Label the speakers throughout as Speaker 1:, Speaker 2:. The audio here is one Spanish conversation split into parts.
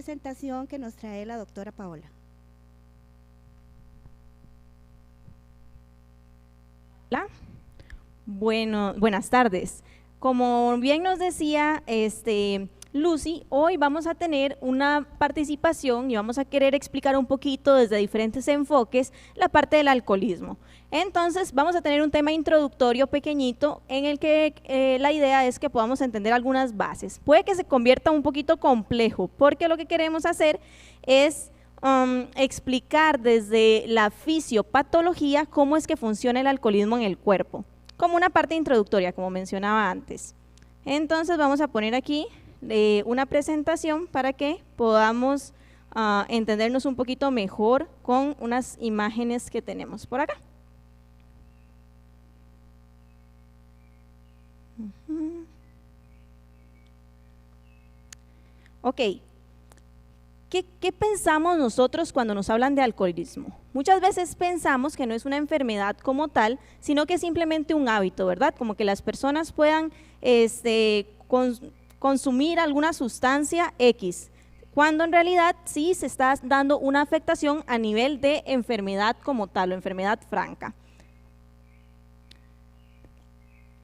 Speaker 1: presentación que nos trae la doctora Paola.
Speaker 2: Hola, buenas tardes. Como bien nos decía Lucy, hoy vamos a tener una participación y vamos a querer explicar un poquito desde diferentes enfoques la parte del alcoholismo. Entonces vamos a tener un tema introductorio pequeñito en el que la idea es que podamos entender algunas bases. Puede que se convierta un poquito complejo porque lo que queremos hacer es explicar desde la fisiopatología cómo es que funciona el alcoholismo en el cuerpo, como una parte introductoria, como mencionaba antes. Entonces vamos a poner aquí una presentación para que podamos entendernos un poquito mejor con unas imágenes que tenemos por acá. Ok. ¿Qué pensamos nosotros cuando nos hablan de alcoholismo? Muchas veces pensamos que no es una enfermedad como tal, sino que es simplemente un hábito, ¿verdad? Como que las personas puedan consumir alguna sustancia X, cuando en realidad sí se está dando una afectación a nivel de enfermedad como tal, o enfermedad franca.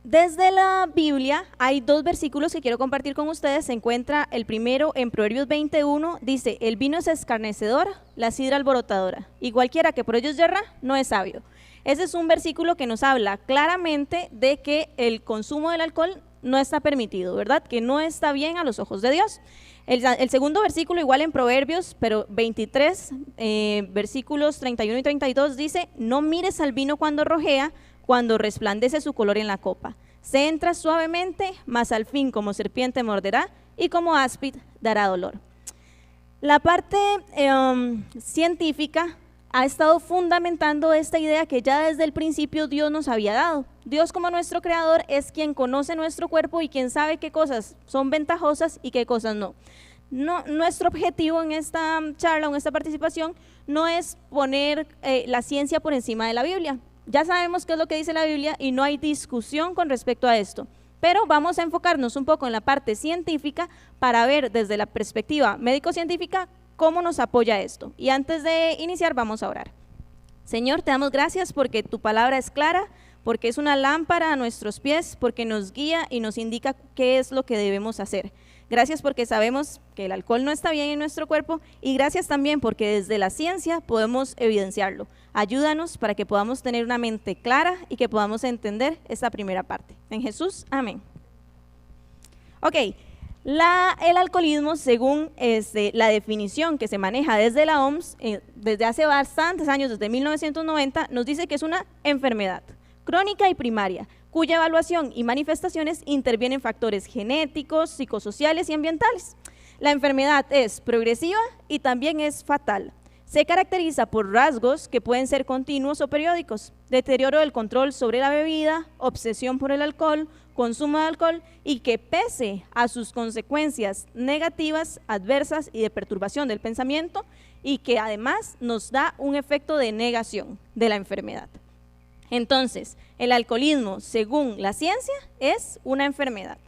Speaker 2: Desde la Biblia hay dos versículos que quiero compartir con ustedes. Se encuentra el primero en Proverbios 21, dice: el vino es escarnecedor, la sidra alborotadora, y cualquiera que por ellos yerra no es sabio. Ese es un versículo que nos habla claramente de que el consumo del alcohol no está permitido, ¿verdad? Que no está bien a los ojos de Dios. El segundo versículo, igual en Proverbios, pero 23, versículos 31 y 32, dice: no mires al vino cuando rojea, cuando resplandece su color en la copa. Se entra suavemente, mas al fin como serpiente morderá y como áspid dará dolor. La parte científica ha estado fundamentando esta idea que ya desde el principio Dios nos había dado. Dios, como nuestro creador, es quien conoce nuestro cuerpo y quien sabe qué cosas son ventajosas y qué cosas no. Nuestro objetivo en esta charla o en esta participación no es poner la ciencia por encima de la Biblia. Ya sabemos qué es lo que dice la Biblia y no hay discusión con respecto a esto, pero vamos a enfocarnos un poco en la parte científica para ver desde la perspectiva médico-científica cómo nos apoya esto. Y antes de iniciar vamos a orar. Señor, te damos gracias porque tu palabra es clara, porque es una lámpara a nuestros pies, porque nos guía y nos indica qué es lo que debemos hacer. Gracias porque sabemos que el alcohol no está bien en nuestro cuerpo y gracias también porque desde la ciencia podemos evidenciarlo. Ayúdanos para que podamos tener una mente clara y que podamos entender esta primera parte. En Jesús, amén. Ok, el alcoholismo, según la definición que se maneja desde la OMS, desde hace bastantes años, desde 1990, nos dice que es una enfermedad crónica y primaria, cuya evaluación y manifestaciones intervienen factores genéticos, psicosociales y ambientales. La enfermedad es progresiva y también es fatal. Se caracteriza por rasgos que pueden ser continuos o periódicos: deterioro del control sobre la bebida, obsesión por el alcohol, consumo de alcohol, y que pese a sus consecuencias negativas, adversas y de perturbación del pensamiento, y que además nos da un efecto de negación de la enfermedad. Entonces, el alcoholismo, según la ciencia, es una enfermedad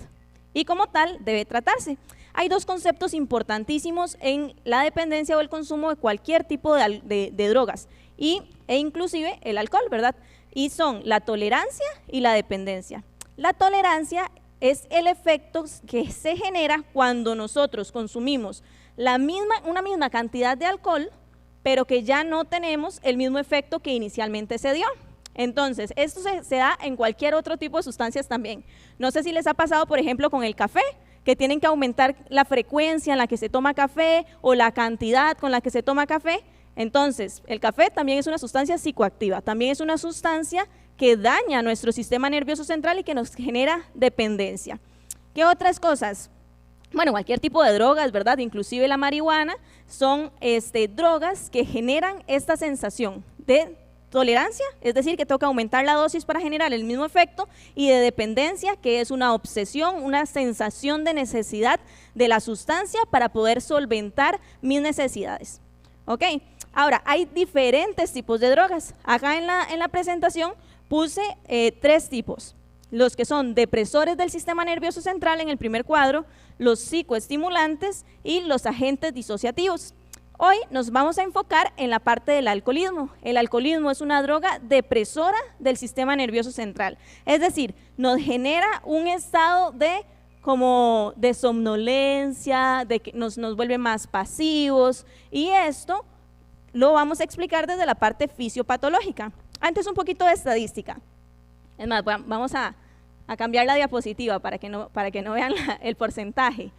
Speaker 2: y como tal debe tratarse. Hay dos conceptos importantísimos en la dependencia o el consumo de cualquier tipo de drogas e inclusive el alcohol, ¿verdad? Y son la tolerancia y la dependencia. La tolerancia es el efecto que se genera cuando nosotros consumimos una misma cantidad de alcohol, pero que ya no tenemos el mismo efecto que inicialmente se dio. Entonces, esto se da en cualquier otro tipo de sustancias también. No sé si les ha pasado, por ejemplo, con el café, que tienen que aumentar la frecuencia en la que se toma café o la cantidad con la que se toma café. Entonces, el café también es una sustancia psicoactiva, también es una sustancia que daña nuestro sistema nervioso central y que nos genera dependencia. ¿Qué otras cosas? Bueno, cualquier tipo de drogas, ¿verdad? Inclusive la marihuana, son drogas que generan esta sensación de tolerancia, es decir, que toca aumentar la dosis para generar el mismo efecto, y de dependencia, que es una obsesión, una sensación de necesidad de la sustancia para poder solventar mis necesidades. ¿Ok? Ahora, hay diferentes tipos de drogas. Acá en la presentación puse 3 tipos. los que son depresores del sistema nervioso central en el primer cuadro, los psicoestimulantes y los agentes disociativos. Hoy nos vamos a enfocar en la parte del alcoholismo. El alcoholismo es una droga depresora del sistema nervioso central, es decir, nos genera un estado de somnolencia, de que nos vuelve más pasivos, y esto lo vamos a explicar desde la parte fisiopatológica. Antes un poquito de estadística. Es más, vamos a cambiar la diapositiva para que no vean el porcentaje.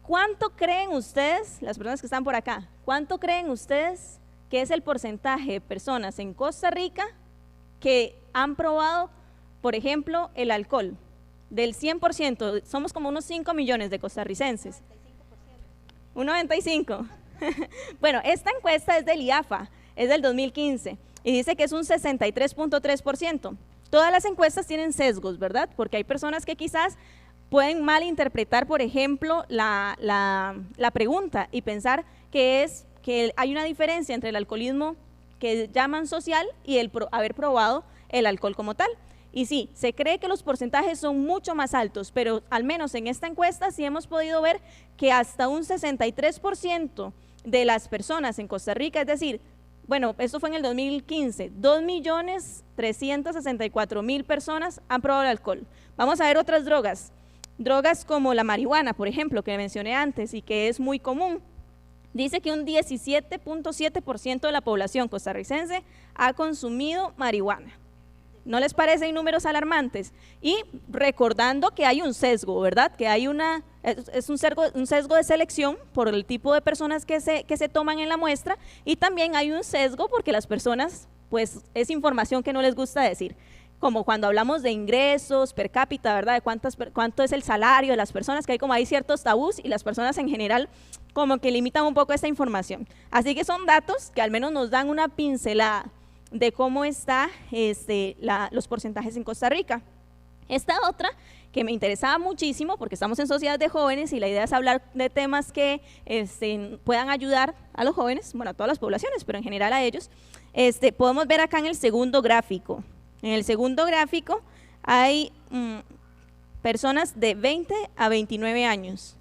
Speaker 2: ¿Cuánto creen ustedes, las personas que están por acá, cuánto creen ustedes que es el porcentaje de personas en Costa Rica que han probado, por ejemplo, el alcohol? Del 100%, somos como unos 5 millones de costarricenses. Un 95%. Bueno, esta encuesta es del IAFA, es del 2015, y dice que es un 63.3%. Todas las encuestas tienen sesgos, ¿verdad? Porque hay personas que quizás pueden malinterpretar, por ejemplo, la pregunta y pensar que hay una diferencia entre el alcoholismo que llaman social y el haber probado el alcohol como tal. Y sí, se cree que los porcentajes son mucho más altos, pero al menos en esta encuesta sí hemos podido ver que hasta un 63% de las personas en Costa Rica, es decir, bueno, esto fue en el 2015, 2.364.000 personas han probado el alcohol. Vamos a ver otras drogas como la marihuana, por ejemplo, que mencioné antes y que es muy común. Dice que un 17.7% de la población costarricense ha consumido marihuana. ¿No les parecen números alarmantes? Y recordando que hay un sesgo, ¿verdad? Que hay es un sesgo de selección por el tipo de personas que se toman en la muestra, y también hay un sesgo porque las personas, pues es información que no les gusta decir, como cuando hablamos de ingresos per cápita, ¿verdad? De cuánto es el salario de las personas, que hay ciertos tabús y las personas en general como que limitan un poco esta información. Así que son datos que al menos nos dan una pincelada de cómo están los porcentajes en Costa Rica. Esta otra que me interesaba muchísimo, porque estamos en sociedad de jóvenes y la idea es hablar de temas que puedan ayudar a los jóvenes, bueno, a todas las poblaciones, pero en general a ellos. Podemos ver acá en el segundo gráfico. En el segundo gráfico hay personas de 20 a 29 años,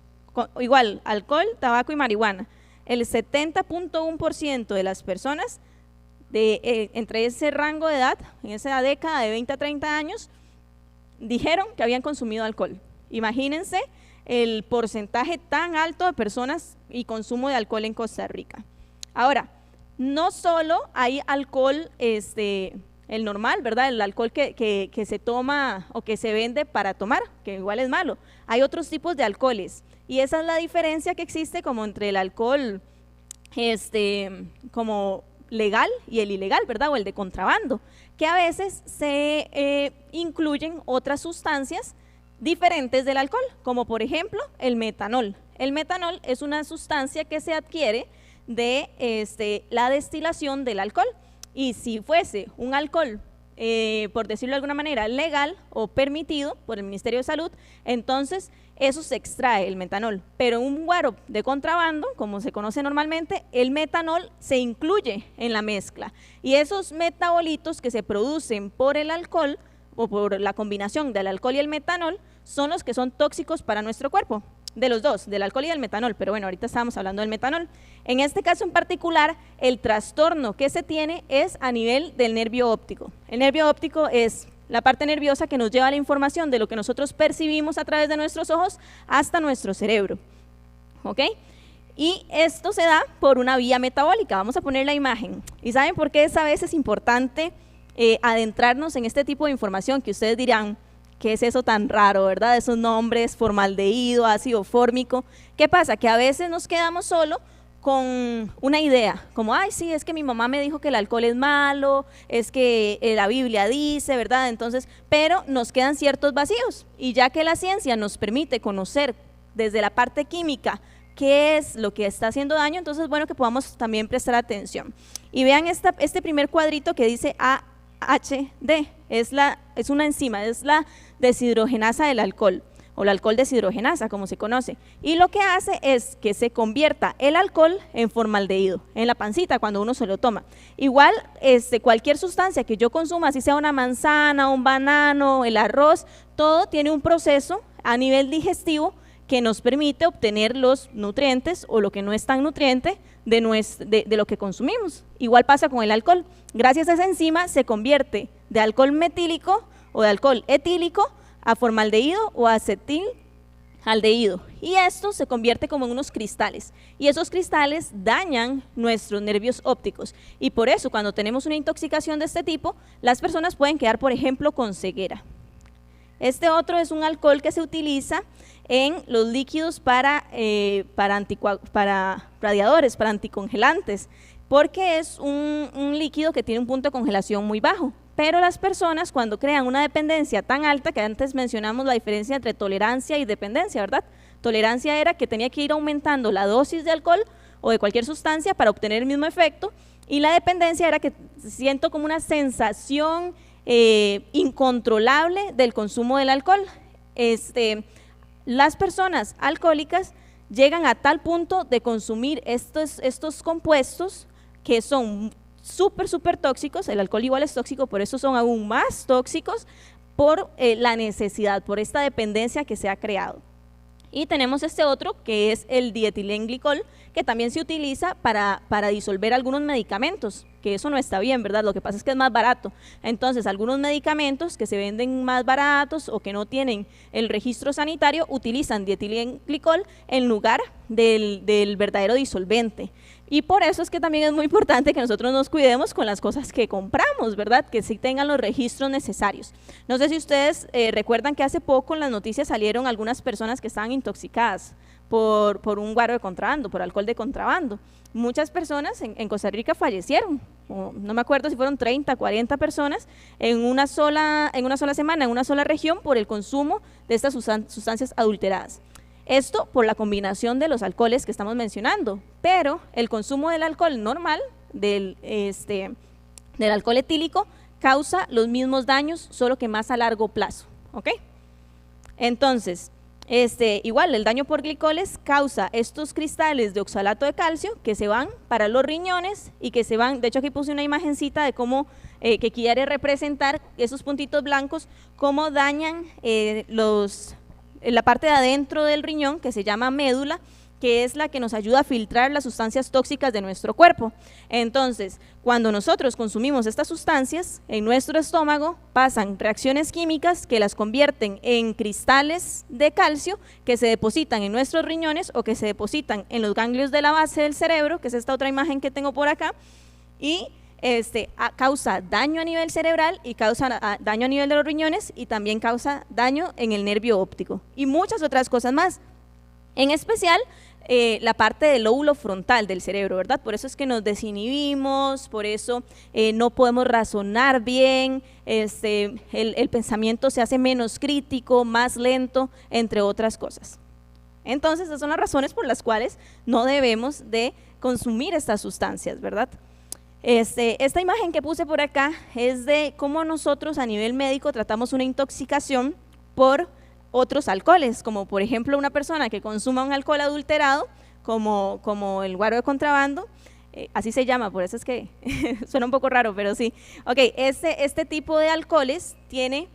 Speaker 2: igual, alcohol, tabaco y marihuana. El 70.1% de las personas entre ese rango de edad, en esa década de 20 a 30 años, dijeron que habían consumido alcohol. Imagínense el porcentaje tan alto de personas y consumo de alcohol en Costa Rica. Ahora, no solo hay alcohol, el normal, ¿verdad? El alcohol que se toma o que se vende para tomar, que igual es malo. Hay otros tipos de alcoholes, y esa es la diferencia que existe como entre el alcohol como legal y el ilegal, ¿verdad? O el de contrabando, que a veces se incluyen otras sustancias diferentes del alcohol, como por ejemplo el metanol. El metanol es una sustancia que se adquiere de la destilación del alcohol, y si fuese un alcohol, por decirlo de alguna manera, legal o permitido por el Ministerio de Salud, entonces eso se extrae, el metanol. Pero en un guaro de contrabando, como se conoce normalmente, el metanol se incluye en la mezcla, y esos metabolitos que se producen por el alcohol o por la combinación del alcohol y el metanol son los que son tóxicos para nuestro cuerpo. De los dos, del alcohol y del metanol, pero bueno, ahorita estábamos hablando del metanol. En este caso en particular, el trastorno que se tiene es a nivel del nervio óptico. El nervio óptico es la parte nerviosa que nos lleva la información de lo que nosotros percibimos a través de nuestros ojos hasta nuestro cerebro, ¿ok? Y esto se da por una vía metabólica. Vamos a poner la imagen. ¿Y saben por qué a veces es importante adentrarnos en este tipo de información? Que ustedes dirán, ¿qué es eso tan raro, verdad? Esos nombres, formaldehído, ácido fórmico. ¿Qué pasa? Que a veces nos quedamos solo con una idea, como, ay, sí, es que mi mamá me dijo que el alcohol es malo, es que la Biblia dice, ¿verdad? Entonces, pero nos quedan ciertos vacíos, y ya que la ciencia nos permite conocer desde la parte química qué es lo que está haciendo daño, entonces, bueno, que podamos también prestar atención. Y vean este primer cuadrito que dice AHD, es una enzima, es la deshidrogenasa del alcohol. o el alcohol deshidrogenasa, como se conoce, y lo que hace es que se convierta el alcohol en formaldehído, en la pancita cuando uno se lo toma. Igual, cualquier sustancia que yo consuma, así sea una manzana, un banano, el arroz, todo tiene un proceso a nivel digestivo que nos permite obtener los nutrientes o lo que no es tan nutriente de lo que consumimos. Igual pasa con el alcohol. Gracias a esa enzima se convierte de alcohol metílico o de alcohol etílico a formaldehído o acetilaldehído, y esto se convierte como en unos cristales, y esos cristales dañan nuestros nervios ópticos, y por eso cuando tenemos una intoxicación de este tipo, las personas pueden quedar, por ejemplo, con ceguera. Este otro es un alcohol que se utiliza en los líquidos para radiadores, para anticongelantes, porque es un líquido que tiene un punto de congelación muy bajo. Pero las personas, cuando crean una dependencia tan alta, que antes mencionamos la diferencia entre tolerancia y dependencia, ¿verdad? Tolerancia era que tenía que ir aumentando la dosis de alcohol o de cualquier sustancia para obtener el mismo efecto, y la dependencia era que siento como una sensación incontrolable del consumo del alcohol. Las personas alcohólicas llegan a tal punto de consumir estos compuestos que son súper tóxicos. El alcohol igual es tóxico, por eso son aún más tóxicos, por la necesidad, por esta dependencia que se ha creado. Y tenemos este otro que es el dietilenglicol, que también se utiliza para disolver algunos medicamentos, que eso no está bien, ¿verdad? Lo que pasa es que es más barato. Entonces, algunos medicamentos que se venden más baratos o que no tienen el registro sanitario utilizan dietilenglicol en lugar del verdadero disolvente. Y por eso es que también es muy importante que nosotros nos cuidemos con las cosas que compramos, ¿verdad? Que sí tengan los registros necesarios. No sé si ustedes recuerdan que hace poco en las noticias salieron algunas personas que estaban intoxicadas por un guaro de contrabando, por alcohol de contrabando. Muchas personas en Costa Rica fallecieron, no me acuerdo si fueron 30, 40 personas en una sola semana, en una sola región, por el consumo de estas sustancias adulteradas. Esto por la combinación de los alcoholes que estamos mencionando, pero el consumo del alcohol normal, del alcohol etílico, causa los mismos daños, solo que más a largo plazo, ¿ok? Entonces, igual el daño por glicoles causa estos cristales de oxalato de calcio que se van para los riñones y que se van, de hecho aquí puse una imagencita de cómo, que quiere representar esos puntitos blancos, cómo dañan la parte de adentro del riñón, que se llama médula, que es la que nos ayuda a filtrar las sustancias tóxicas de nuestro cuerpo. Entonces, cuando nosotros consumimos estas sustancias, en nuestro estómago pasan reacciones químicas que las convierten en cristales de calcio que se depositan en nuestros riñones o que se depositan en los ganglios de la base del cerebro, que es esta otra imagen que tengo por acá, y causa daño a nivel cerebral y causa daño a nivel de los riñones, y también causa daño en el nervio óptico y muchas otras cosas más. En especial la parte del lóbulo frontal del cerebro, ¿verdad? Por eso es que nos desinhibimos, por eso no podemos razonar bien, el pensamiento se hace menos crítico, más lento, entre otras cosas. Entonces, esas son las razones por las cuales no debemos de consumir estas sustancias, ¿verdad? Esta imagen que puse por acá es de cómo nosotros a nivel médico tratamos una intoxicación por otros alcoholes, como por ejemplo una persona que consuma un alcohol adulterado, como el guaro de contrabando, así se llama, por eso es que suena un poco raro, pero sí. Ok, este tipo de alcoholes tiene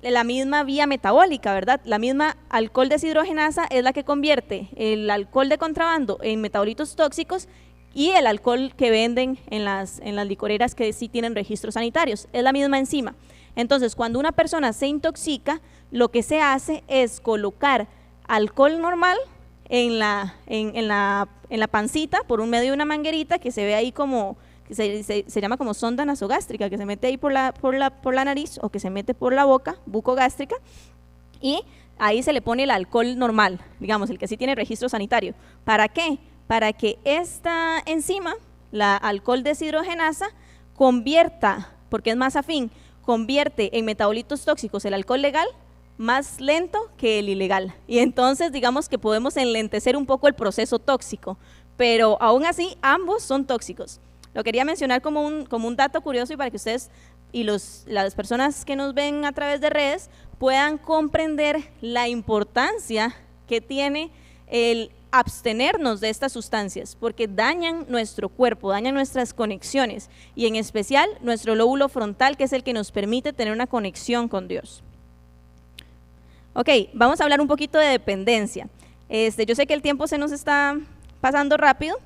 Speaker 2: la misma vía metabólica, ¿verdad? La misma alcohol deshidrogenasa es la que convierte el alcohol de contrabando en metabolitos tóxicos, y el alcohol que venden en las licoreras que sí tienen registros sanitarios, es la misma enzima. Entonces, cuando una persona se intoxica, lo que se hace es colocar alcohol normal en la pancita por un medio de una manguerita que se ve ahí como, que se llama como sonda nasogástrica, que se mete ahí por la nariz o que se mete por la boca, bucogástrica, y ahí se le pone el alcohol normal, digamos, el que sí tiene registro sanitario. ¿Para qué? Para que esta enzima, la alcohol deshidrogenasa, convierta, porque es más afín, convierte en metabolitos tóxicos el alcohol legal más lento que el ilegal. Y entonces digamos que podemos enlentecer un poco el proceso tóxico, pero aún así ambos son tóxicos. Lo quería mencionar como un dato curioso y para que ustedes y las personas que nos ven a través de redes puedan comprender la importancia que tiene el abstenernos de estas sustancias, porque dañan nuestro cuerpo, dañan nuestras conexiones y en especial nuestro lóbulo frontal, que es el que nos permite tener una conexión con Dios. Ok, vamos a hablar un poquito de dependencia. Yo sé que el tiempo se nos está pasando rápido,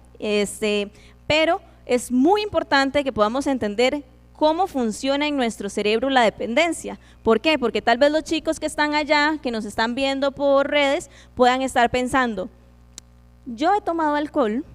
Speaker 2: pero es muy importante que podamos entender cómo funciona en nuestro cerebro la dependencia. ¿Por qué? Porque tal vez los chicos que están allá, que nos están viendo por redes, puedan estar pensando: yo he tomado alcohol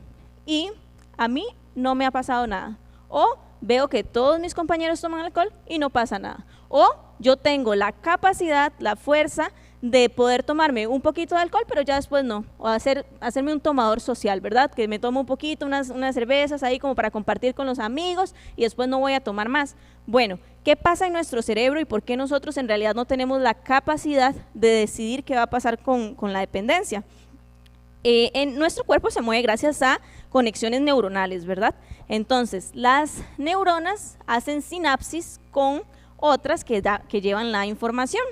Speaker 2: y a mí no me ha pasado nada. O veo que todos mis compañeros toman alcohol y no pasa nada. O yo tengo la capacidad, la fuerza de poder tomarme un poquito de alcohol, pero ya después no. O hacerme un tomador social, ¿verdad? Que me tomo un poquito, unas cervezas ahí como para compartir con los amigos y después no voy a tomar más. Bueno, ¿qué pasa en nuestro cerebro y por qué nosotros en realidad no tenemos la capacidad de decidir qué va a pasar con la dependencia? En nuestro cuerpo se mueve gracias a conexiones neuronales, ¿verdad? Entonces, las neuronas hacen sinapsis con otras que llevan la información.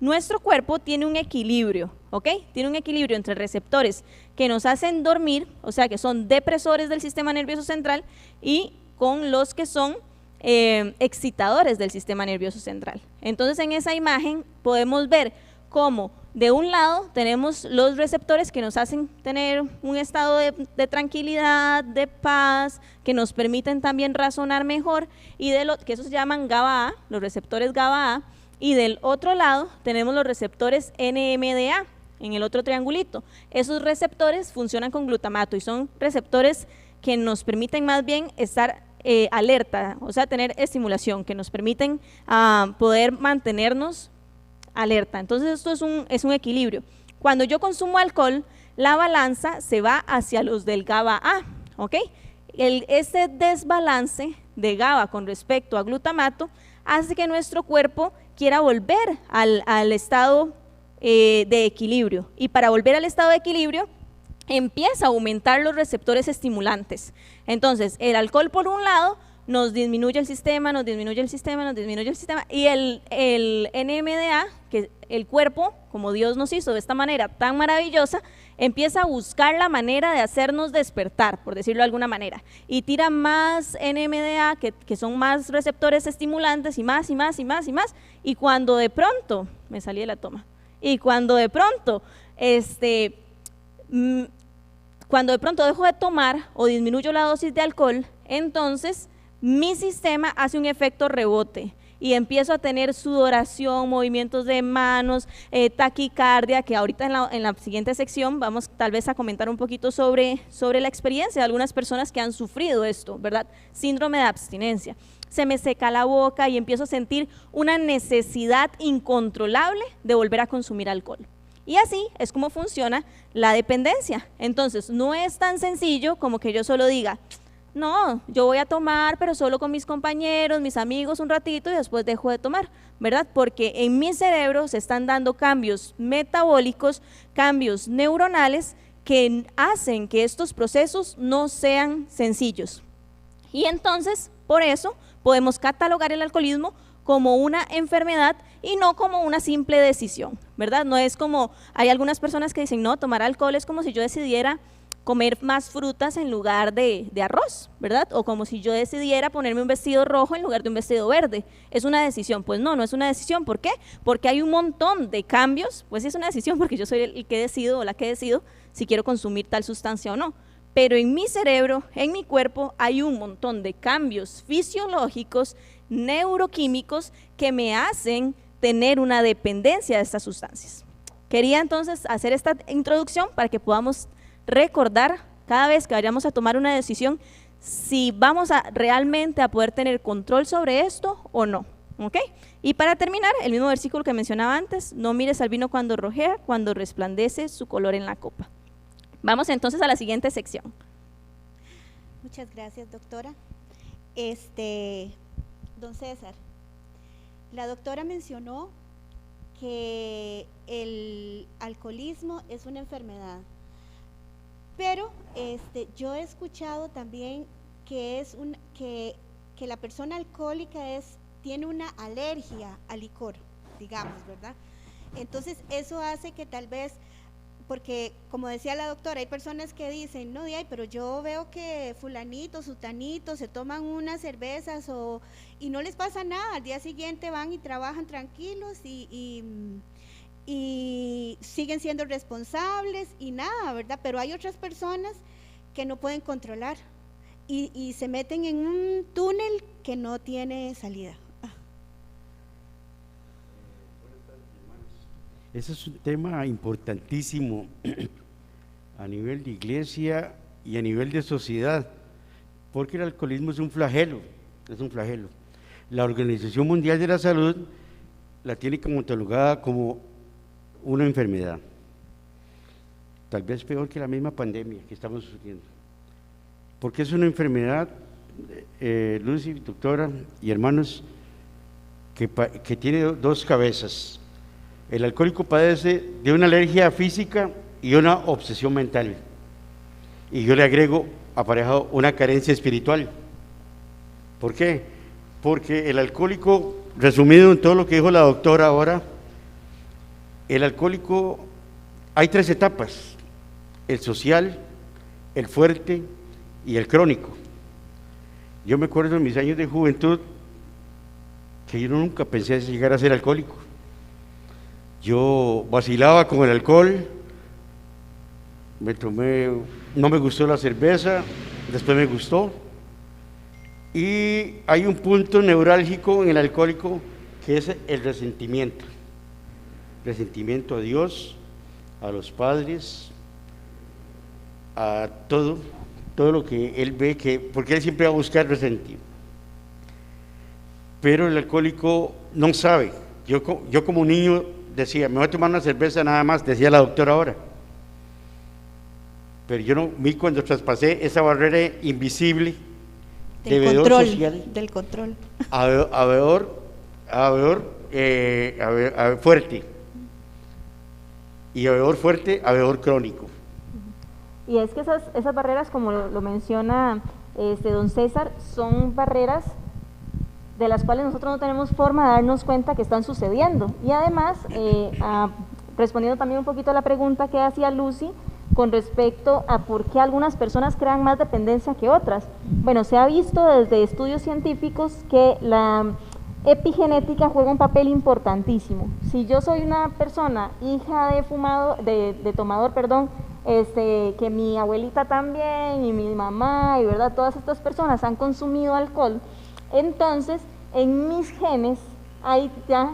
Speaker 2: Nuestro cuerpo tiene un equilibrio, ¿ok? Tiene un equilibrio entre receptores que nos hacen dormir, o sea, que son depresores del sistema nervioso central, y con los que son excitadores del sistema nervioso central. Entonces, en esa imagen podemos ver cómo de un lado tenemos los receptores que nos hacen tener un estado de tranquilidad, de paz, que nos permiten también razonar mejor, y que esos se llaman GABA-A, los receptores GABA-A, y del otro lado tenemos los receptores NMDA, en el otro triangulito. Esos receptores funcionan con glutamato y son receptores que nos permiten más bien estar alerta, o sea, tener estimulación, que nos permiten poder mantenernos alerta. Entonces esto es un equilibrio. Cuando yo consumo alcohol, la balanza se va hacia los del GABA-A, ¿ok? Este desbalance de GABA con respecto a glutamato hace que nuestro cuerpo quiera volver al estado de equilibrio, y para volver al estado de equilibrio empieza a aumentar los receptores estimulantes. Entonces el alcohol por un lado nos disminuye el sistema, nos disminuye el sistema, nos disminuye el sistema, y el NMDA, que el cuerpo, como Dios nos hizo de esta manera tan maravillosa, empieza a buscar la manera de hacernos despertar, por decirlo de alguna manera, y tira más NMDA, que son más receptores estimulantes, y más, y más, y más, y más, y cuando de pronto, me salí de la toma, y cuando de pronto, dejo de tomar o disminuyo la dosis de alcohol, entonces mi sistema hace un efecto rebote y empiezo a tener sudoración, movimientos de manos, taquicardia, que ahorita en la siguiente sección vamos tal vez a comentar un poquito sobre la experiencia de algunas personas que han sufrido esto, ¿verdad? Síndrome de abstinencia. Se me seca la boca y empiezo a sentir una necesidad incontrolable de volver a consumir alcohol. Y así es como funciona la dependencia. Entonces, no es tan sencillo como que yo solo diga: no, yo voy a tomar, pero solo con mis compañeros, mis amigos un ratito y después dejo de tomar, ¿verdad? Porque en mi cerebro se están dando cambios metabólicos, cambios neuronales que hacen que estos procesos no sean sencillos. Y entonces, por eso, podemos catalogar el alcoholismo como una enfermedad y no como una simple decisión, ¿verdad? No es como, hay algunas personas que dicen: no, tomar alcohol es como si yo decidiera comer más frutas en lugar de arroz, ¿verdad? O como si yo decidiera ponerme un vestido rojo en lugar de un vestido verde. ¿Es una decisión? Pues no, no es una decisión. ¿Por qué? Porque hay un montón de cambios. Pues sí es una decisión porque yo soy el que decido o la que decido si quiero consumir tal sustancia o no. Pero en mi cerebro, en mi cuerpo, hay un montón de cambios fisiológicos, neuroquímicos, que me hacen tener una dependencia de estas sustancias. Quería entonces hacer esta introducción para que podamos recordar cada vez que vayamos a tomar una decisión si vamos realmente a poder tener control sobre esto o no, ¿ok? Y para terminar, el mismo versículo que mencionaba antes: no mires al vino cuando rojea, cuando resplandece su color en la copa. Vamos entonces a la siguiente sección.
Speaker 1: Muchas gracias, doctora. Don César, la doctora mencionó que el alcoholismo es una enfermedad. Pero yo he escuchado también que la persona alcohólica es tiene una alergia al licor, digamos, ¿verdad? Entonces eso hace que tal vez, porque como decía la doctora, hay personas que dicen, no, pero yo veo que fulanito, sutanito, se toman unas cervezas y no les pasa nada, al día siguiente van y trabajan tranquilos y siguen siendo responsables y nada, ¿verdad? Pero hay otras personas que no pueden controlar y se meten en un túnel que no tiene salida.
Speaker 3: Ese es un tema importantísimo a nivel de iglesia y a nivel de sociedad, porque el alcoholismo es un flagelo, La Organización Mundial de la Salud la tiene catalogada como una enfermedad, tal vez peor que la misma pandemia que estamos sufriendo, porque es una enfermedad, Lucy, doctora y hermanos, que tiene dos cabezas. El alcohólico padece de una alergia física y una obsesión mental, y yo le agrego aparejado una carencia espiritual. ¿Por qué? Porque el alcohólico, resumido en todo lo que dijo la doctora ahora, el alcohólico, hay 3 etapas: el social, el fuerte y el crónico. Yo me acuerdo en mis años de juventud que yo nunca pensé llegar a ser alcohólico. Yo vacilaba con el alcohol, no me gustó la cerveza, después me gustó, y hay un punto neurálgico en el alcohólico que es el resentimiento a Dios, a los padres, a todo lo que él ve, porque él siempre va a buscar resentir. Pero el alcohólico no sabe. Yo como niño decía, me voy a tomar una cerveza nada más, decía la doctora ahora, pero yo no vi cuando traspasé esa barrera invisible de bebedor social,
Speaker 1: del control,
Speaker 3: a fuerte, y a bebedor fuerte, a bebedor crónico.
Speaker 2: Y es que esas barreras, como lo menciona don César, son barreras de las cuales nosotros no tenemos forma de darnos cuenta que están sucediendo. Y además, respondiendo también un poquito a la pregunta que hacía Lucy con respecto a por qué algunas personas crean más dependencia que otras. Bueno, se ha visto desde estudios científicos que la epigenética juega un papel importantísimo. Si yo soy una persona hija de tomador, que mi abuelita también y mi mamá y verdad, todas estas personas han consumido alcohol, entonces en mis genes hay ya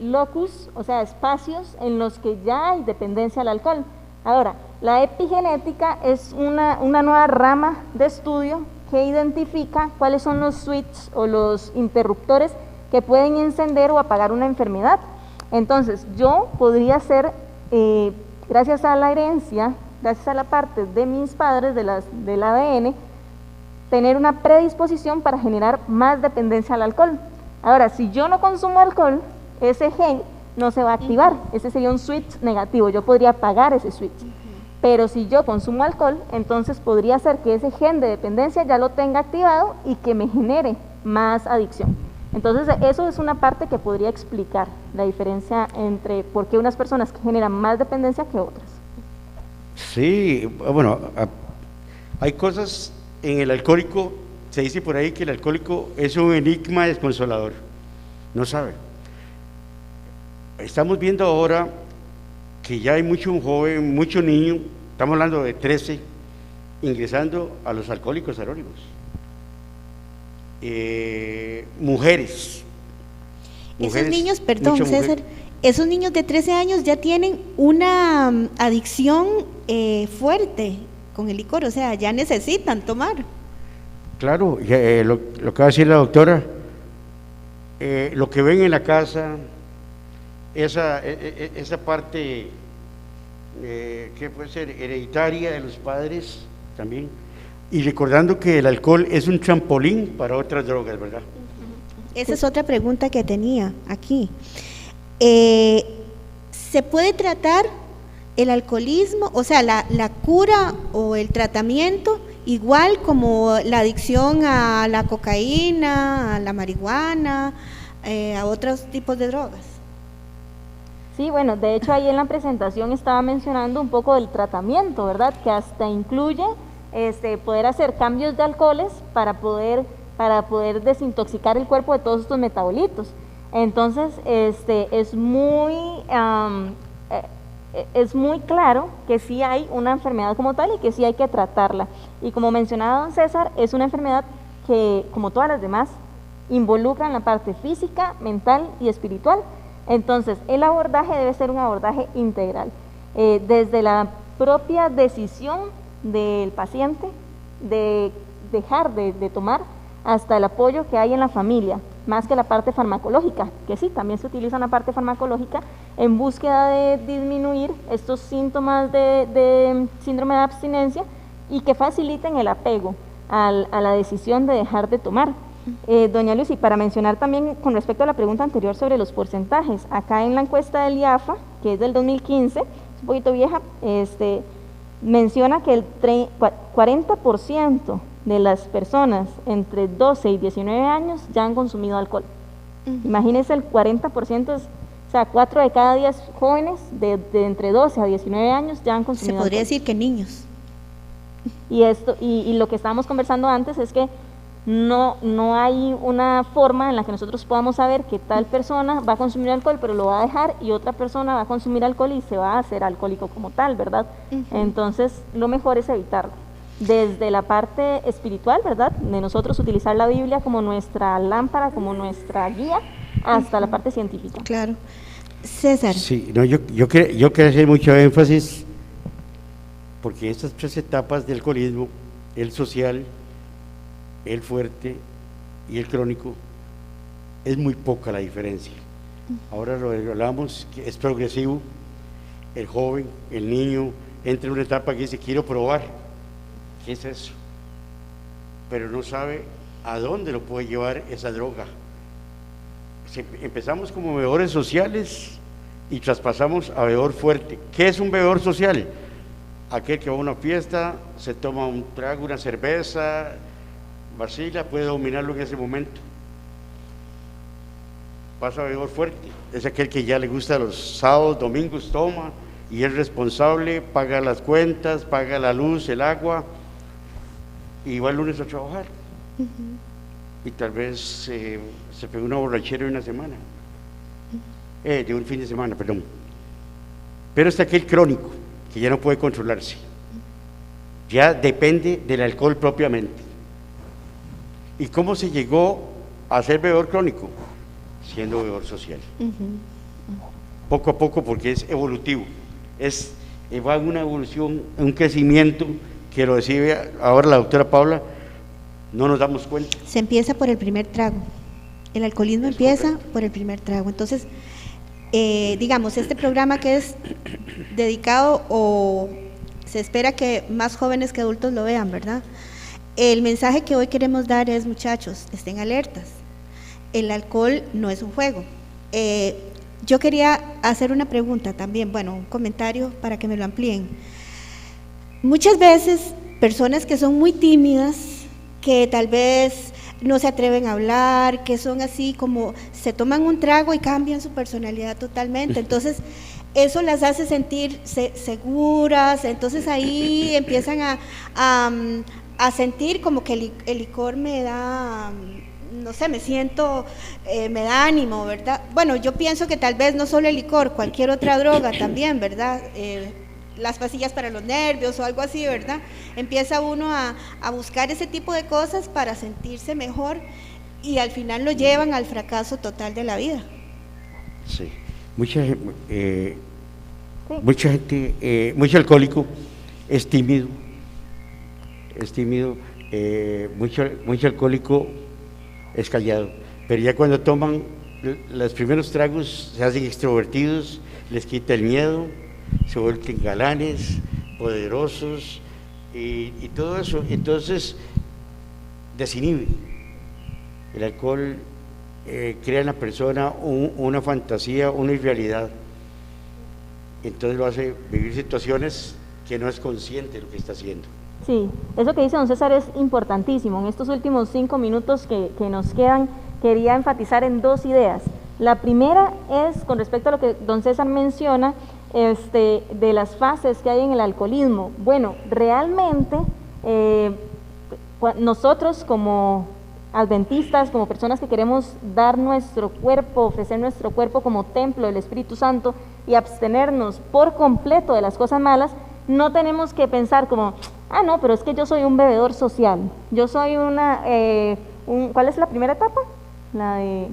Speaker 2: locus, o sea, espacios en los que ya hay dependencia al alcohol. Ahora, la epigenética es una nueva rama de estudio que identifica cuáles son los switches o los interruptores que pueden encender o apagar una enfermedad. Entonces, yo podría ser, gracias a la herencia, gracias a la parte de mis padres, del ADN, tener una predisposición para generar más dependencia al alcohol. Ahora, si yo no consumo alcohol, ese gen no se va a activar, ese sería un switch negativo, yo podría apagar ese switch. Pero si yo consumo alcohol, entonces podría ser que ese gen de dependencia ya lo tenga activado y que me genere más adicción. Entonces, eso es una parte que podría explicar la diferencia entre por qué unas personas que generan más dependencia que otras.
Speaker 3: Sí, bueno, hay cosas en el alcohólico, se dice por ahí que el alcohólico es un enigma desconsolador, no sabe. Estamos viendo ahora que ya hay mucho joven, mucho niño, estamos hablando de 13, ingresando a los alcohólicos anónimos. Mujeres.
Speaker 1: Esos niños, perdón César, esos niños de 13 años ya tienen una adicción fuerte con el licor, o sea, ya necesitan tomar.
Speaker 3: Claro, lo que va a decir la doctora, lo que ven en la casa, esa parte que puede ser hereditaria de los padres también, y recordando que el alcohol es un trampolín para otras drogas, ¿verdad?
Speaker 1: Esa es otra pregunta que tenía aquí. ¿Se puede tratar el alcoholismo, o sea, la cura o el tratamiento igual como la adicción a la cocaína, a la marihuana, a otros tipos de drogas.
Speaker 2: Sí, bueno, de hecho ahí en la presentación estaba mencionando un poco del tratamiento, ¿verdad? Que hasta incluye poder hacer cambios de alcoholes para poder desintoxicar el cuerpo de todos estos metabolitos. Entonces, es muy claro que sí hay una enfermedad como tal y que sí hay que tratarla. Y como mencionaba don César, es una enfermedad que, como todas las demás, involucra en la parte física, mental y espiritual. Entonces, el abordaje debe ser un abordaje integral, desde la propia decisión del paciente de dejar de tomar, hasta el apoyo que hay en la familia, más que la parte farmacológica, que sí, también se utiliza una parte farmacológica en búsqueda de disminuir estos síntomas de síndrome de abstinencia y que faciliten el apego a la decisión de dejar de tomar. Doña Lucy, para mencionar también con respecto a la pregunta anterior sobre los porcentajes, acá en la encuesta del IAFA, que es del 2015, es un poquito vieja, menciona que el 40% de las personas entre 12 y 19 años ya han consumido alcohol. Imagínense, el 40%, o sea, 4 de cada 10 jóvenes de entre 12 a 19 años ya han consumido alcohol.
Speaker 1: Se podría decir que niños.
Speaker 2: Y lo que estábamos conversando antes es que no hay una forma en la que nosotros podamos saber que tal persona va a consumir alcohol pero lo va a dejar, y otra persona va a consumir alcohol y se va a hacer alcohólico como tal, ¿verdad? Entonces lo mejor es evitarlo. Desde la parte espiritual, ¿verdad?, de nosotros utilizar la Biblia como nuestra lámpara, como nuestra guía, hasta la parte científica.
Speaker 1: Claro. César.
Speaker 3: Sí, no, yo quiero hacer mucho énfasis, porque estas 3 etapas del alcoholismo, el social, el fuerte y el crónico, es muy poca la diferencia. Ahora lo hablamos, que es progresivo. El joven, el niño, entra en una etapa que dice, quiero probar, ¿qué es eso? Pero no sabe a dónde lo puede llevar esa droga. Empezamos como bebedores sociales y traspasamos a bebedor fuerte. ¿Qué es un bebedor social? Aquel que va a una fiesta, se toma un trago, una cerveza, vacila, puede dominarlo en ese momento. Pasa a bebedor fuerte, es aquel que ya le gusta los sábados, domingos, toma y es responsable, paga las cuentas, paga la luz, el agua, y va el lunes a trabajar. Y tal vez se pegó una borrachera de una semana, de un fin de semana, perdón. Pero está aquel crónico que ya no puede controlarse, ya depende del alcohol propiamente. ¿Y cómo se llegó a ser bebedor crónico? Siendo bebedor social. Poco a poco, porque es evolutivo, va en una evolución, un crecimiento que lo decía ahora la doctora Paula, no nos damos cuenta.
Speaker 1: Se empieza por el primer trago. El alcoholismo empieza por el primer trago. Entonces, digamos, este programa que es dedicado, o se espera que más jóvenes que adultos lo vean, ¿verdad? El mensaje que hoy queremos dar es, muchachos, estén alertas. El alcohol no es un juego. Yo quería hacer una pregunta también, bueno, un comentario para que me lo amplíen. Muchas veces, personas que son muy tímidas, que tal vez no se atreven a hablar, que son así como, se toman un trago y cambian su personalidad totalmente. Entonces, eso las hace sentir seguras, entonces ahí empiezan a sentir como que el licor me da, no sé, me siento, me da ánimo, ¿verdad? Bueno, yo pienso que tal vez no solo el licor, cualquier otra droga también, ¿verdad? Las pastillas para los nervios o algo así, ¿verdad? Empieza uno a buscar ese tipo de cosas para sentirse mejor, y al final lo llevan al fracaso total de la vida.
Speaker 3: Sí, mucho alcohólico es tímido, mucho alcohólico es callado, pero ya cuando toman los primeros tragos se hacen extrovertidos, les quita el miedo, se vuelven galanes, poderosos y todo eso. Entonces desinhibe. El alcohol crea en la persona una fantasía, una irrealidad, entonces lo hace vivir situaciones que no es consciente de lo que está haciendo.
Speaker 2: Sí, eso que dice don César es importantísimo. En estos últimos 5 minutos que nos quedan, quería enfatizar en 2 ideas. La primera es con respecto a lo que don César menciona, de las fases que hay en el alcoholismo. Bueno, realmente nosotros como adventistas, como personas que queremos dar nuestro cuerpo, ofrecer nuestro cuerpo como templo del Espíritu Santo y abstenernos por completo de las cosas malas, no tenemos que pensar como, no, pero es que yo soy un bebedor social, yo soy ¿cuál es la primera etapa? La de...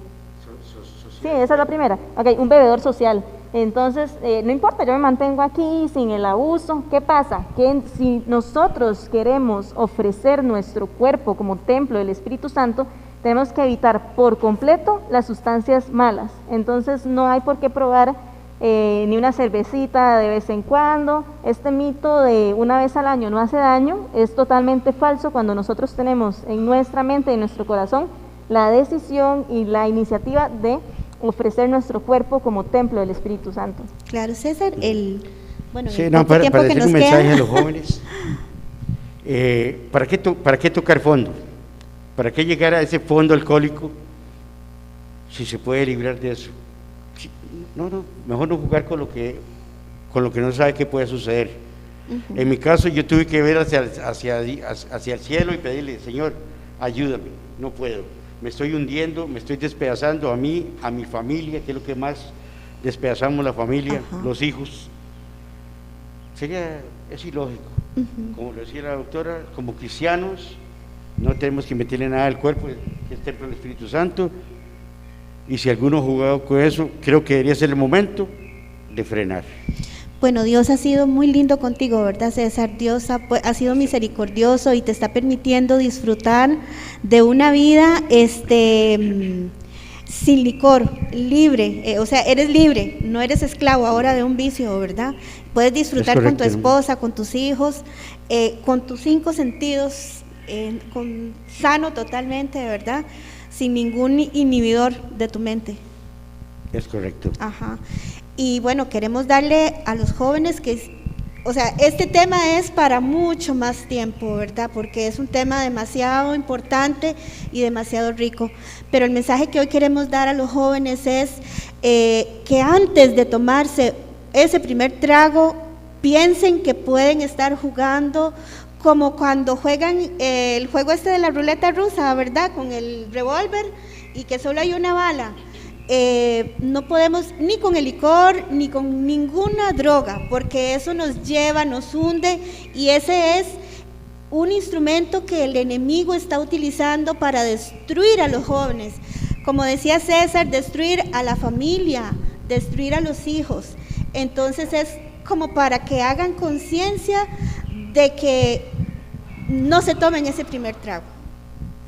Speaker 2: Sí, esa es la primera. Ok, un bebedor social. Entonces, no importa, yo me mantengo aquí sin el abuso. ¿Qué pasa? Que si nosotros queremos ofrecer nuestro cuerpo como templo del Espíritu Santo, tenemos que evitar por completo las sustancias malas. Entonces, no hay por qué probar ni una cervecita de vez en cuando. Este mito de una vez al año no hace daño es totalmente falso cuando nosotros tenemos en nuestra mente y en nuestro corazón la decisión y la iniciativa de ofrecer nuestro cuerpo como templo del Espíritu Santo.
Speaker 1: Claro, César, bueno,
Speaker 3: sí, no, para decir un mensaje a los jóvenes, ¿para qué tocar fondo? ¿Para qué llegar a ese fondo alcohólico si se puede librar de eso? No, mejor no jugar con lo que no sabe qué puede suceder. En mi caso, yo tuve que ver hacia el cielo y pedirle, Señor, ayúdame, no puedo. Me estoy hundiendo, me estoy despedazando a mí, a mi familia, que es lo que más despedazamos la familia, los hijos. Es ilógico. Como lo decía la doctora, como cristianos no tenemos que meterle nada al cuerpo, que es templo del Espíritu Santo, y si alguno ha jugado con eso, creo que debería ser el momento de frenar.
Speaker 1: Bueno, Dios ha sido muy lindo contigo, ¿verdad, César? Dios ha sido misericordioso y te está permitiendo disfrutar de una vida sin licor, libre, o sea, eres libre, no eres esclavo ahora de un vicio, ¿verdad? Puedes disfrutar con tu esposa, con tus hijos, con tus 5 sentidos, sano totalmente, ¿verdad? Sin ningún inhibidor de tu mente.
Speaker 3: Es correcto.
Speaker 1: Y bueno, queremos darle a los jóvenes este tema es para mucho más tiempo, ¿verdad? Porque es un tema demasiado importante y demasiado rico. Pero el mensaje que hoy queremos dar a los jóvenes es que antes de tomarse ese primer trago, piensen que pueden estar jugando como cuando juegan el juego de la ruleta rusa, ¿verdad? Con el revólver y que solo hay una bala. No podemos ni con el licor ni con ninguna droga, porque eso nos lleva, nos hunde, y ese es un instrumento que el enemigo está utilizando para destruir a los jóvenes. Como decía César, destruir a la familia, destruir a los hijos. Entonces es como para que hagan conciencia de que no se tomen ese primer trago.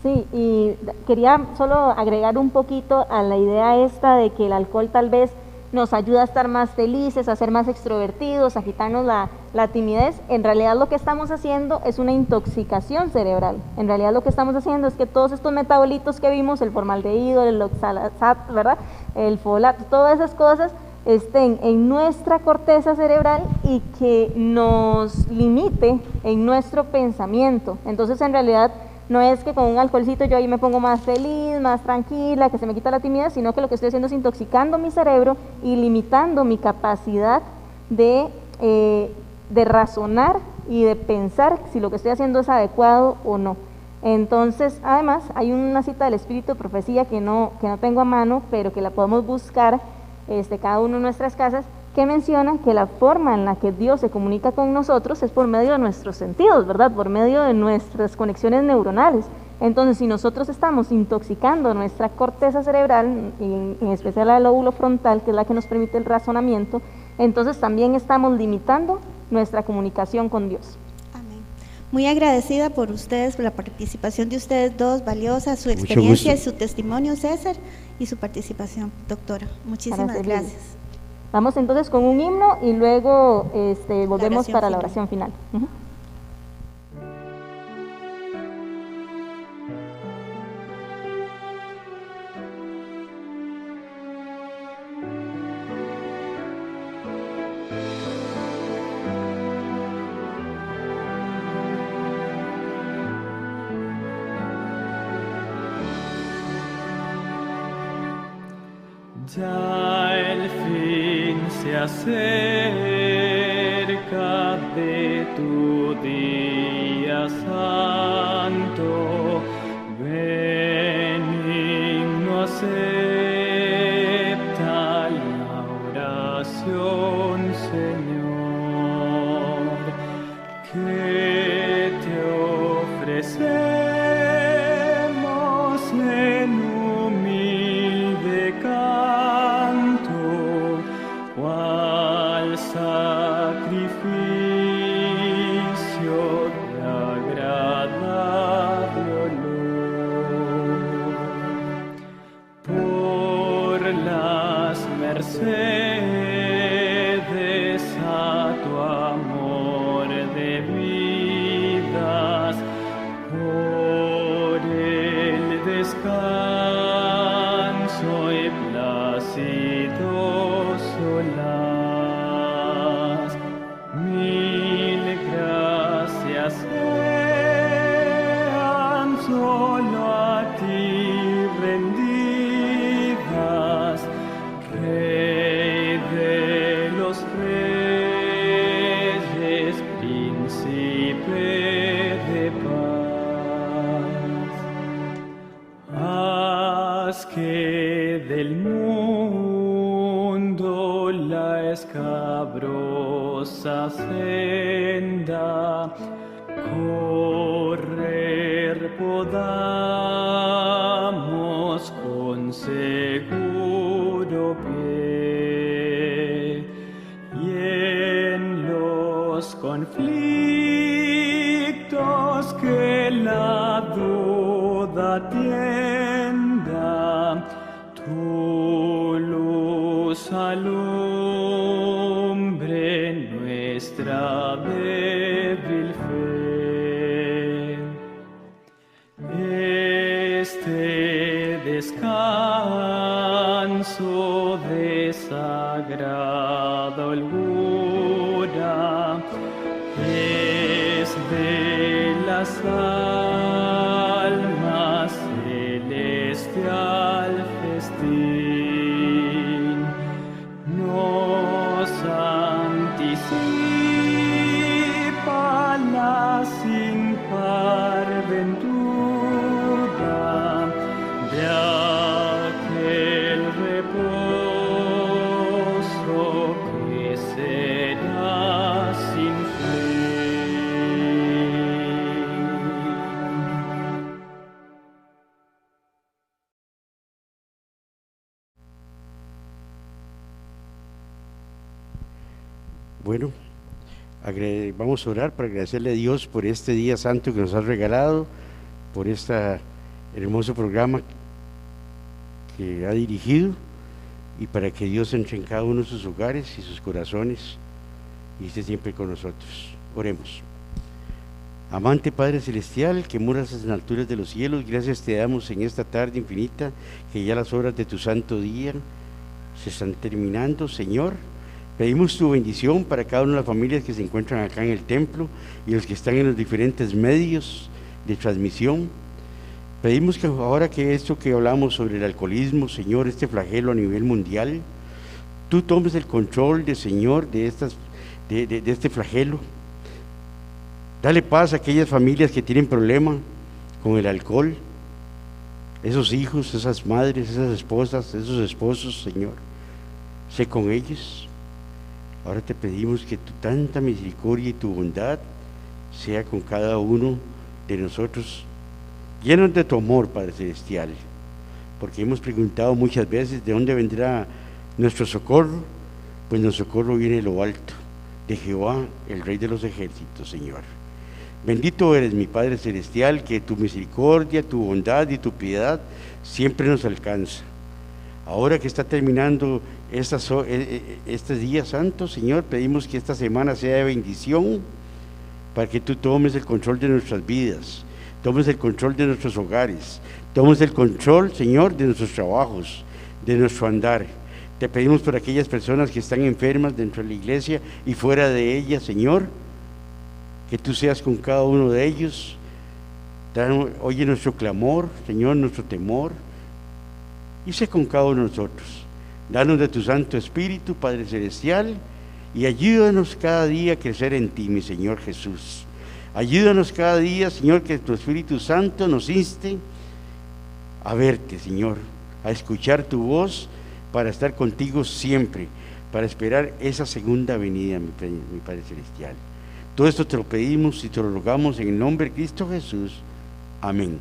Speaker 2: Sí, y quería solo agregar un poquito a la idea esta de que el alcohol tal vez nos ayuda a estar más felices, a ser más extrovertidos, a quitarnos la timidez. En realidad lo que estamos haciendo es una intoxicación cerebral. En realidad lo que estamos haciendo es que todos estos metabolitos que vimos, el formaldehído, el oxalato, ¿verdad?, el folato, todas esas cosas estén en nuestra corteza cerebral y que nos limite en nuestro pensamiento. Entonces en realidad no es que con un alcoholcito yo ahí me pongo más feliz, más tranquila, que se me quita la timidez, sino que lo que estoy haciendo es intoxicando mi cerebro y limitando mi capacidad de razonar y de pensar si lo que estoy haciendo es adecuado o no. Entonces, además, hay una cita del Espíritu de Profecía que no tengo a mano, pero que la podemos buscar cada uno en nuestras casas, que menciona que la forma en la que Dios se comunica con nosotros es por medio de nuestros sentidos, ¿verdad? Por medio de nuestras conexiones neuronales. Entonces, si nosotros estamos intoxicando nuestra corteza cerebral, en especial el lóbulo frontal, que es la que nos permite el razonamiento, entonces también estamos limitando nuestra comunicación con Dios.
Speaker 1: Amén. Muy agradecida por ustedes, por la participación de ustedes dos, valiosa, su experiencia y su testimonio, César, y su participación, doctora. Muchísimas gracias.
Speaker 2: Vamos entonces con un himno y luego volvemos para la oración final.
Speaker 4: Ya el fin se acerca de tu día santo, benigno acepta la oración, Señor, que te ofrecemos en humilde canto, cual sacrificio de agradable olor. Por las mercedes a tu amor debidas, por el descanso y plácido solaz, mil gracias sean solo a ti rendidas, Rey de los reyes, Príncipe de paz. Haz que del mundo la escabrosa senda correr podamos con seguro pie, y en los conflictos que la duda tienda, tu luz alumbre nuestra débil fe. Este descanso de sagrada holgura es de las almas celestial festín, nos anticipa la sin par ventura de aquel reposo que será sin fin.
Speaker 3: Bueno, vamos a orar para agradecerle a Dios por este día santo que nos ha regalado, por este hermoso programa que ha dirigido, y para que Dios entre en cada uno de sus hogares y sus corazones y esté siempre con nosotros. Oremos. Amante Padre Celestial, que moras en las alturas de los cielos, gracias te damos en esta tarde infinita, que ya las horas de tu santo día se están terminando, Señor. Pedimos tu bendición para cada una de las familias que se encuentran acá en el templo y los que están en los diferentes medios de transmisión. Pedimos que ahora que esto que hablamos sobre el alcoholismo, Señor, este flagelo a nivel mundial, tú tomes el control, Señor, de este flagelo. Dale paz a aquellas familias que tienen problema con el alcohol, esos hijos, esas madres, esas esposas, esos esposos, Señor. Sé con ellos. Ahora te pedimos que tu tanta misericordia y tu bondad sea con cada uno de nosotros, llenos de tu amor, Padre Celestial, porque hemos preguntado muchas veces de dónde vendrá nuestro socorro. Pues nuestro socorro viene de lo alto, de Jehová, el Rey de los ejércitos, Señor. Bendito eres, mi Padre Celestial, que tu misericordia, tu bondad y tu piedad siempre nos alcanza. Ahora que está terminando este día santo, Señor, pedimos que esta semana sea de bendición, para que tú tomes el control de nuestras vidas, tomes el control de nuestros hogares, tomes el control, Señor, de nuestros trabajos, de nuestro andar. Te pedimos por aquellas personas que están enfermas dentro de la iglesia y fuera de ella, Señor, que tú seas con cada uno de ellos. Oye nuestro clamor, Señor, nuestro temor, y sé con cada uno de nosotros. Danos de tu Santo Espíritu, Padre Celestial, y ayúdanos cada día a crecer en ti, mi Señor Jesús. Ayúdanos cada día, Señor, que tu Espíritu Santo nos inste a verte, Señor, a escuchar tu voz, para estar contigo siempre, para esperar esa segunda venida, mi Padre Celestial. Todo esto te lo pedimos y te lo rogamos en el nombre de Cristo Jesús. Amén.